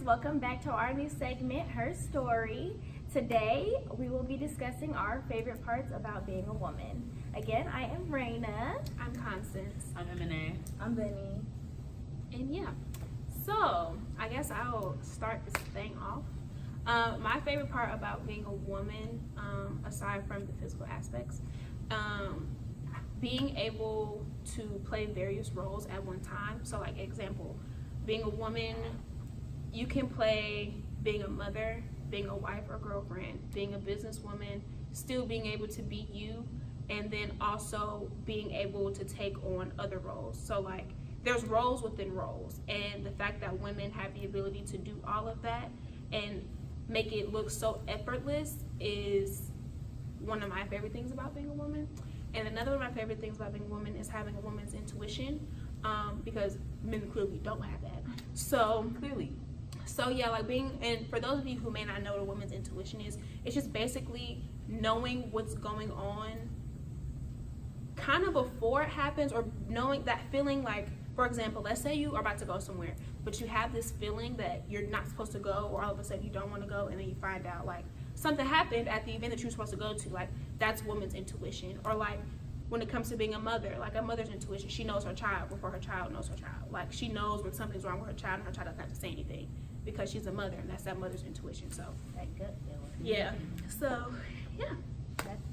welcome back to our new segment, Her Story. Today, we will be discussing our favorite parts about being a woman. Again, I am Raina. I'm Constance. I'm M&A. I'm Benny. And yeah, so I guess I'll start this thing off. My favorite part about being a woman, aside from the physical aspects, being able to play various roles at one time. So like example, being a woman, you can play being a mother, being a wife or girlfriend, being a businesswoman, still being able to be you, and then also being able to take on other roles. So like there's roles within roles, and the fact that women have the ability to do all of that and make it look so effortless is one of my favorite things about being a woman. And another one of my favorite things about being a woman is having a woman's intuition, because men clearly don't have that. So yeah, like and for those of you who may not know what a woman's intuition is, it's just basically knowing what's going on kind of before it happens, or knowing that feeling. Like, for example, let's say you are about to go somewhere, but you have this feeling that you're not supposed to go, or all of a sudden you don't want to go, and then you find out like something happened at the event that you were supposed to go to. Like, that's woman's intuition. Or like when it comes to being a mother, like a mother's intuition, she knows her child before her child knows her child. Like, she knows when something's wrong with her child, and her child doesn't have to say anything because she's a mother, and that's that mother's intuition. So That gut feeling. yeah, so yeah.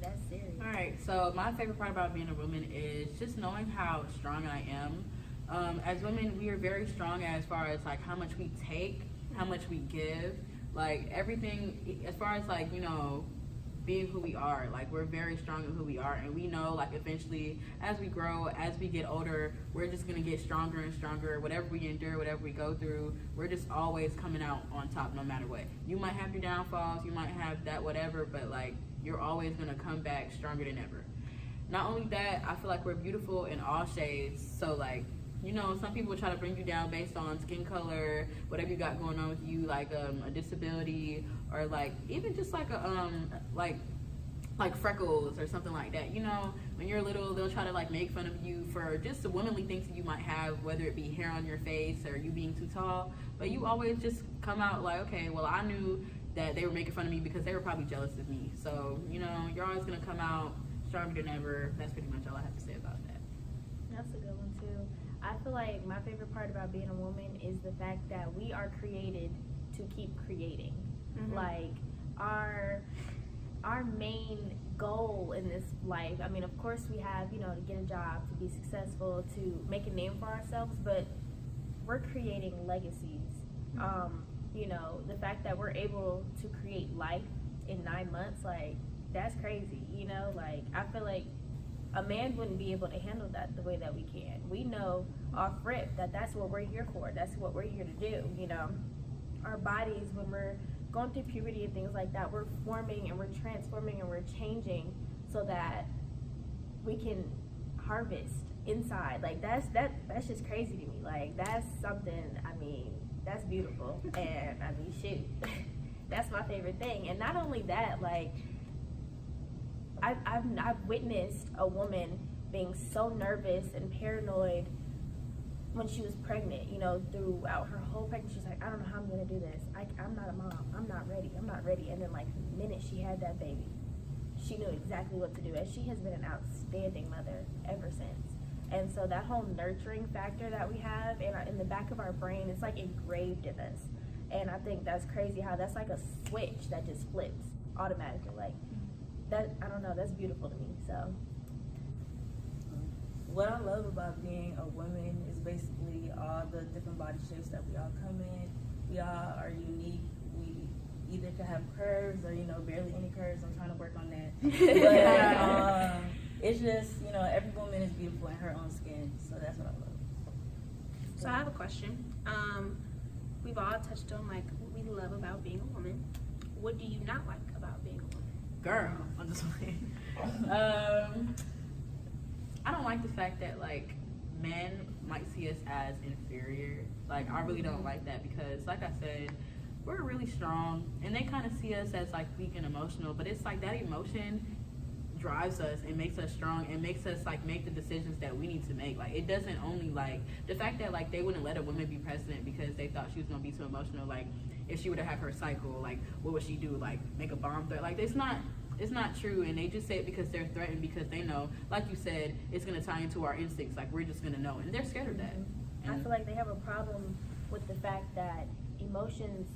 That's serious. All right, so my favorite part about being a woman is just knowing how strong I am. As women, we are very strong as far as like how much we take, how much we give, like everything as far as like, you know, being who we are. Like, we're very strong in who we are, and we know like eventually as we grow, as we get older, we're just gonna get stronger and stronger. Whatever we endure, whatever we go through, we're just always coming out on top no matter what. You might have your downfalls, you might have that whatever, but like you're always gonna come back stronger than ever. Not only that, I feel like we're beautiful in all shades. So like, you know, some people try to bring you down based on skin color, whatever you got going on with you, like a disability, or like even just like a like freckles or something like that. You know, when you're little, they'll try to like make fun of you for just the womanly things that you might have, whether it be hair on your face or you being too tall. But you always just come out like, okay, well, I knew that they were making fun of me because they were probably jealous of me. So, you know, you're always gonna come out stronger than ever. That's pretty much all I have to say about that. That's a good one too. I feel like my favorite part about being a woman is the fact that we are created to keep creating. Mm-hmm. Like, our main goal in this life, I mean, of course we have, you know, to get a job, to be successful, to make a name for ourselves, but we're creating legacies. You know, the fact that we're able to create life in 9 months, like, that's crazy. You know, like, I feel like a man wouldn't be able to handle that the way that we can. We know off rip that that's what we're here for. That's what we're here to do. You know, our bodies, when we're going through puberty and things like that, we're forming and we're transforming and we're changing so that we can harvest inside. Like, that's just crazy to me. Like, that's something, I mean, that's beautiful. And I mean, shoot, that's my favorite thing. And not only that, like, I've witnessed a woman being so nervous and paranoid when she was pregnant, you know, throughout her whole pregnancy. She's like, I don't know how I'm gonna do this. I'm not a mom. I'm not ready. And then like the minute she had that baby, she knew exactly what to do. And she has been an outstanding mother ever since. And so that whole nurturing factor that we have in the back of our brain, it's like engraved in us. And I think that's crazy how that's like a switch that just flips automatically. Like, that, I don't know, that's beautiful to me. So What I love about being a woman is basically all the different body shapes that we all come in. We all are unique. We either can have curves or, you know, barely any curves. I'm trying to work on that. But it's just, you know, every woman is beautiful in her own skin. So that's what I love. So I have a question. We've all touched on like what we love about being a woman. What do you not like about being a woman? Girl, I'm just playing. I don't like the fact that like men might see us as inferior. Like, I really don't like that because, like I said, we're really strong, and they kind of see us as like weak and emotional. But it's like that emotion drives us and makes us strong and makes us like make the decisions that we need to make. Like, it doesn't only like the fact that like they wouldn't let a woman be president because they thought she was gonna be too emotional. Like, if she were to have her cycle, like what would she do? Like, make a bomb threat? Like, it's not true. And they just say it because they're threatened, because they know, like you said, it's gonna tie into our instincts. Like, we're just gonna know, and they're scared of that. I And feel like they have a problem with the fact that emotions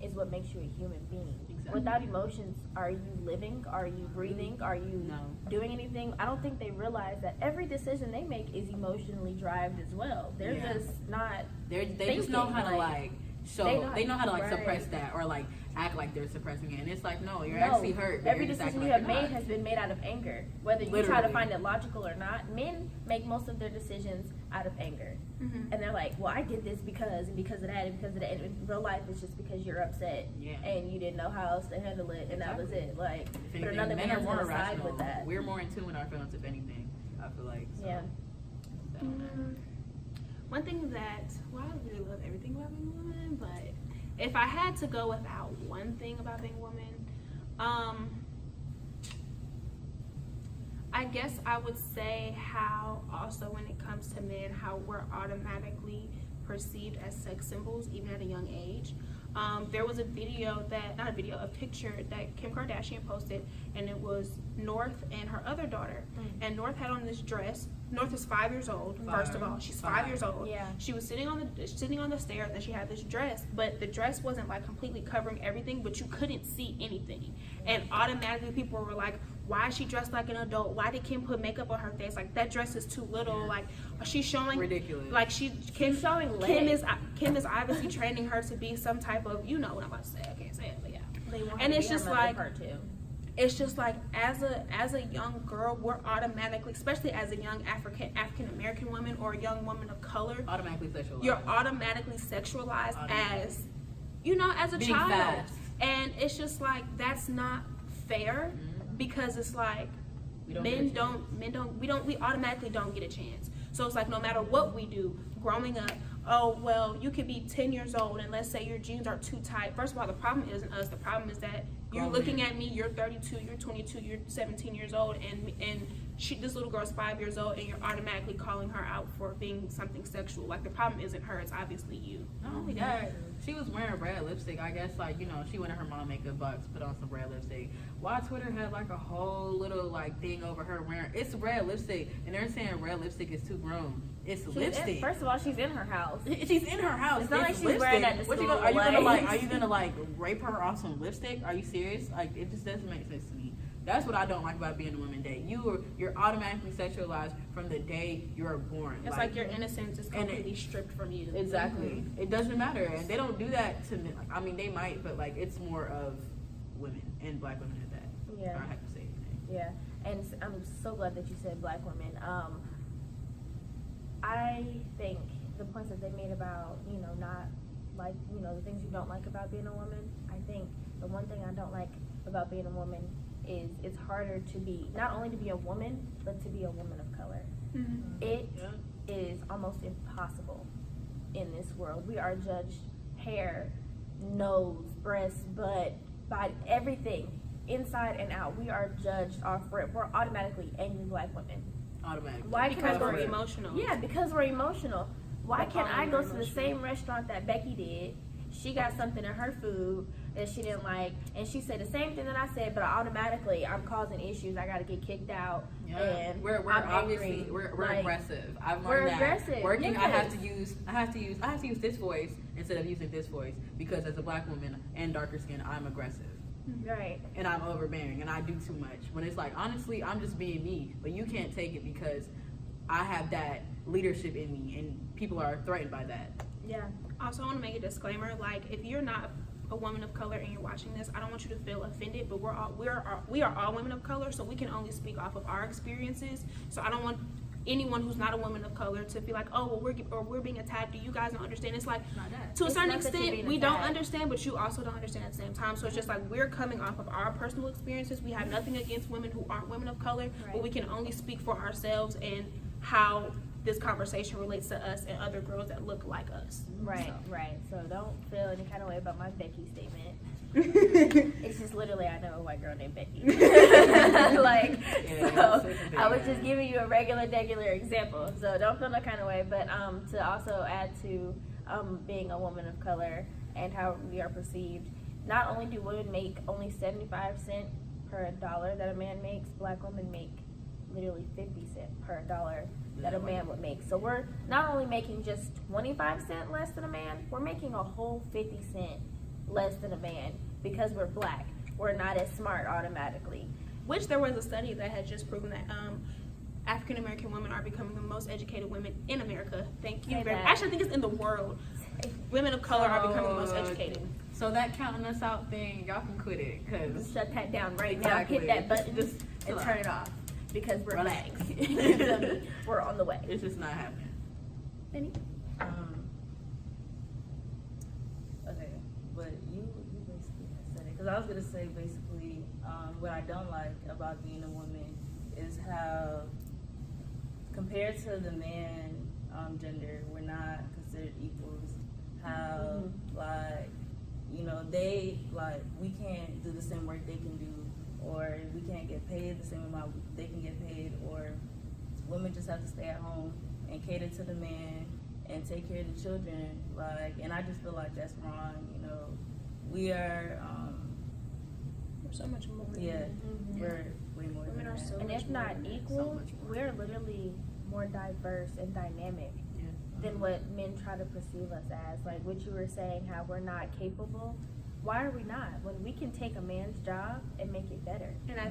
is what makes you a human being. Exactly. Without emotions, are you living? Are you breathing? Are you No. doing anything? I don't think they realize that every decision they make is emotionally driven as well. They're Yeah. just not. they just know how to like, like show. They know how to like suppress that, or like act like they're suppressing it. And it's like, no, you're actually hurt. but Every you're just decision acting you like have you're made not. has been made out of anger. Whether you try to Literally. find it logical or not, men make most of their decisions out of anger. Mhm. And they're like, well, I did this because, and because of that, and because of that. And in real life, it's just because you're upset. Yeah. And you didn't know how else to handle it, and that was it. Like, If but anything, another men man's are more gonna side irrational. with that. We're more in tune with our feelings, if anything. I feel like. So. Yeah. So. One thing that, well, I really love everything about being a woman, but if I had to go without one thing about being a woman, I guess I would say how also when it comes to men, how we're automatically perceived as sex symbols even at a young age. There was a picture that Kim Kardashian posted, and it was North and her other daughter. And North had on this dress. North is 5 years old. First of all, she's 5 years old. Yeah. She was sitting on the stairs, and she had this dress, but the dress wasn't like completely covering everything, but you couldn't see anything. And automatically people were like, why is she dressed like an adult? Why did Kim put makeup on her face? Like, that dress is too little. Yeah. Like, she's showing Ridiculous. Like She's showing Kim legs. is obviously training her to be some type of, you know what I'm about to say. I can't say it, but yeah. They want her And to it's be her just mother like- part two. It's just like as a young girl, we're automatically, especially as a young African American woman or a young woman of color, Automatically sexualized. you're automatically sexualized Automatically. as, you know, as a Being child. fast. And it's just like, that's not fair, because it's like We don't we automatically don't get a chance. So it's like, no matter what we do growing up, oh, well, you could be 10 years old and let's say your jeans are too tight. First of all, the problem isn't us. The problem is that you're Grown looking men. at me, you're 32, you're 22, you're 17 years old, and this little girl's 5 years old, and you're automatically calling her out for being something sexual. Like, the problem isn't her, it's obviously you. Not only that, she was wearing red lipstick. I guess, like, you know, she went in her mom makeup box, put on some red lipstick. Why Twitter had like a whole little like thing over her wearing, it's red lipstick, and they're saying red lipstick is too grown. It's lipstick. First of all, she's in her house. She's in her house. It's not like It's she's wearing that to What you school, are you gonna like? like- Are you gonna like rape her off some lipstick? Are you serious? Like, it just doesn't make sense to me. That's what I don't like about being a woman. That you're automatically sexualized from the day you're born. It's like your innocence is completely stripped from you. Exactly. It doesn't matter, and they don't do that to men. Like, I mean, they might, but like it's more of women and black women at that. Yeah. I have to say anything. Yeah, and I'm so glad that you said black women. I think the points that they made about, you know, not like, you know, the things you don't like about being a woman, I think the one thing I don't like about being a woman is it's harder to be, not only to be a woman, but to be a woman of color. Mhm. It Yeah. is almost impossible in this world. We are judged hair, nose, breasts, butt, body, everything, inside and out. We are judged off, we're automatically angry black women. Automatically. Why Because can we're I go, emotional. yeah, because we're emotional. Why We're can't I calling go her to the emotional. same restaurant that Becky did? She got something in her food that she didn't like, and she said the same thing that I said, but automatically I'm causing issues. I gotta get kicked out, Yeah. and We're I'm obviously angry. we're Like, aggressive. I've we're learned that. aggressive, Working, I have yes. to use this voice instead of using this voice, because as a black woman and darker skin, I'm aggressive. Right. And I'm overbearing and I do too much. When it's like, honestly, I'm just being me, but you can't take it because I have that leadership in me and people are threatened by that. Yeah. Also, I want to make a disclaimer. Like, if you're not a woman of color and you're watching this, I don't want you to feel offended. But we are all women of color, so we can only speak off of our experiences. So I don't want anyone who's not a woman of color to feel like, oh, well, we're being attacked. Or you guys don't understand. It's like, Not that. to a It's certain not that you're extent, being we don't attacked. understand, but you also don't understand at the same time. So it's just like, we're coming off of our personal experiences. We have nothing against women who aren't women of color, but Right. we can only speak for ourselves and how this conversation relates to us and other girls that look like us. Right. Right. So don't feel any kind of way about my Becky statement. It's just literally I know a white girl named Becky. Like, so I was just giving you a regular example. So don't feel no kind of way. But to also add to being a woman of color and how we are perceived, not only do women make only 75 cents per dollar that a man makes, black women make literally 50 cents per dollar that a man would make. So we're not only making just 25 cents less than a man, we're making a whole 50 cents less than a man because we're black. We're not as smart automatically. Which there was a study that had just proven that African American women are becoming the most educated women in America. Thank you very much. Actually, I think it's in the world. Women of color are becoming the most educated. So that counting us out thing, y'all can quit it, cause Shut that down right Exactly. now. Hit that button Just and chill turn out. it off because we're Relax. back. We're on the way. it's just not happening. Benny? Okay, but you basically said it. Because I was going to say basically what I don't like about being a woman is how, compared to the man gender, we're not considered equals. How, like, you know, we can't do the same work they can do, or we can't get paid the same amount they can get paid, or women just have to stay at home and cater to the man and take care of the children, like, and I just feel like that's wrong. You know, we are, We're so much more. yeah, we're way more. Women than are that. so And much if not more. equal, much more. we're literally more diverse and dynamic than what men try to perceive us as. Like what you were saying, how we're not capable. Why are we not? When we can take a man's job and make it better. And I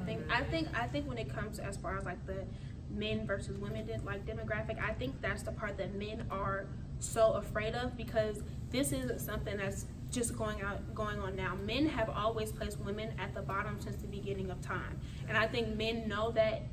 think when it comes as far as like the men versus women like demographic, I think that's the part that men are so afraid of, because this isn't something that's just going on now. Men have always placed women at the bottom since the beginning of time. And I think men know that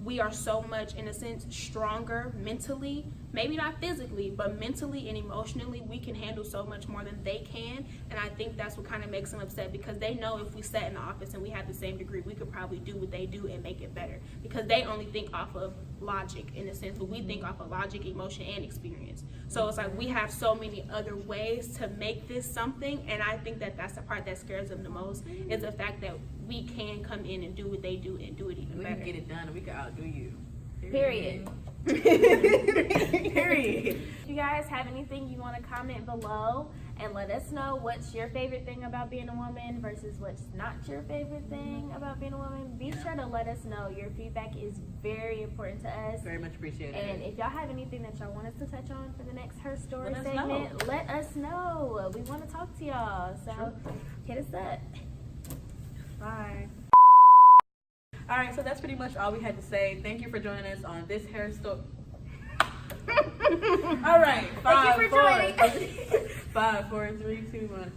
we are so much, in a sense, stronger mentally, maybe not physically, but mentally and emotionally, we can handle so much more than they can. And I think that's what kind of makes them upset, because they know if we sat in the office and we had the same degree, we could probably do what they do and make it better, because they only think off of logic, in a sense, but we think off of logic, emotion, and experience. So it's like we have so many other ways to make this something, and I think that that's the part that scares them the most, is the fact that we can come in and do what they do and do it even We better. can get it done, and we can outdo you. Period. Period. If you guys have anything you want to comment below and let us know what's your favorite thing about being a woman versus what's not your favorite thing about being a woman, be sure to let us know. Your feedback is very important to us. Very much appreciated. And if y'all have anything that y'all want us to touch on for the next HERstory Let us segment, let us know. We want to talk to y'all. So hit us up. Bye. All right, so that's pretty much all we had to say. Thank you for joining us on this HERstory. All right, Thank you for joining. 5, 4, 3, 2, 1.